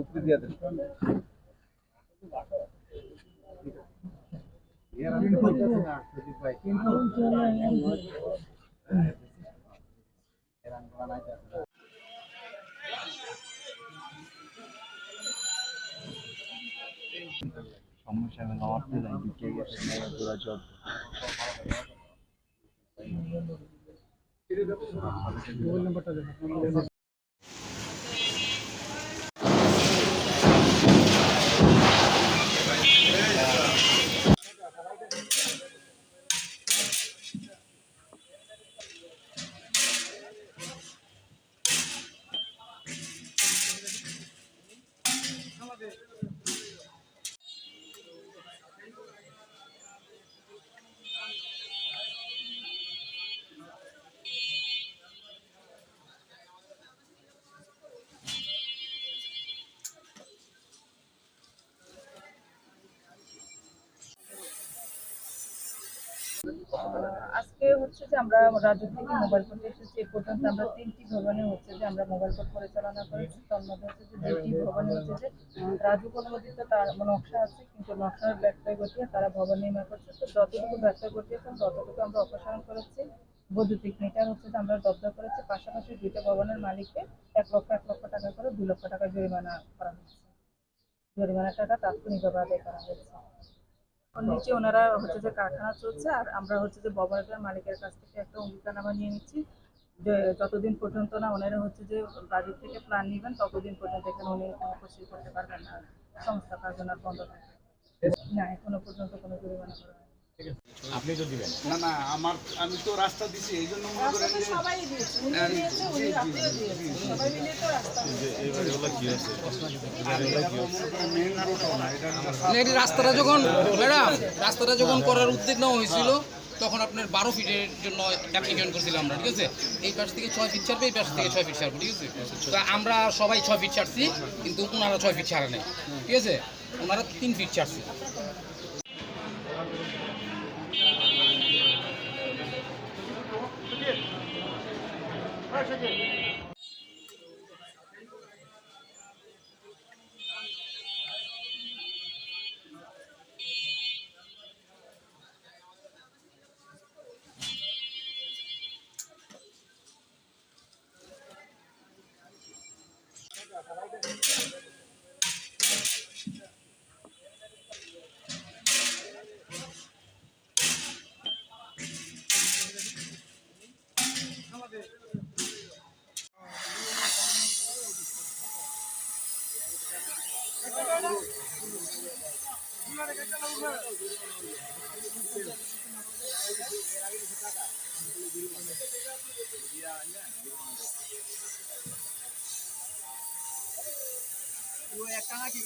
উপরে দিয়ে দেন। সমস্যা আমি নর্থে যাই ঢুকে গেছে পুরা জব মোবাইল নাম্বারটা দেন। আজকে হচ্ছে যে আমরা রাজ্য থেকে মোবাইল কোর্ট এসেছি। এ পর্যন্ত আমরা 3টি ভবনে হচ্ছে যে আমরা মোবাইল কোর্ট পরিচালনা করেছি। তার মধ্যে হচ্ছে যে 2টি ভবনে হচ্ছে যে রাজুক অনুমোদিত তার নকশা আছে, কিন্তু নকশার ব্যত্যয় ঘটিয়ে তারা ভবন নির্মাণ করছে। তো যতটুকু ব্যত্যয় ঘটিয়েছেন ততটুকু আমরা অপসারণ করেছি। বৈদ্যুতিক মিটার হচ্ছে যে আমরা জব্দ করেছি। পাশাপাশি 2টা ভবনের মালিককে 1 লক্ষ টাকা করে 2 লক্ষ টাকা জরিমানা করা হয়েছে। জরিমানার টাকা তাৎক্ষণিকভাবে আদায় করা হয়েছে। নিচে ওনারা হচ্ছে যে কারখানা চলছে, আর আমরা হচ্ছে যে ভবনটার মালিকের কাছ থেকে একটা অঙ্গীকারনামা নিয়ে নিচ্ছি যে যতদিন পর্যন্ত না ওনারা হচ্ছে যে বাজেট থেকে প্ল্যান নেবেন ততদিন পর্যন্ত এখানে উনি উপস্থিত করতে পারবেন না, সংস্থা কার্যকর বন্ধ থাকবে না। এখনো পর্যন্ত কোনো জরিমানা করা হয়নি। আপনি তো দিবেন না? না, আমি তো রাস্তা দিছি, এই জন্য মনে করেন যে সবাই দিয়েছে, উনি দিয়েছে, উনি আপনিও দিয়েছেন, সবাই মিলে তো রাস্তা রাস্তাটা যখন করার উদ্যোগ নেওয়া হয়েছিল তখন আপনার 12 ফিটের জন্য অ্যাপ্লিকেশন করছিলাম আমরা, ঠিক আছে। এই পাশ থেকে 6 ফিট ছাড়বে, এই পাশ থেকে 6 ফিট ছাড়বো, ঠিক আছে। তো আমরা সবাই 6 ফিট ছাড়ছি, কিন্তু ওনারা 6 ফিট ছাড়া নেই, ঠিক আছে। ওনারা 3 ফিট ছাড়ছে। একটা নাকি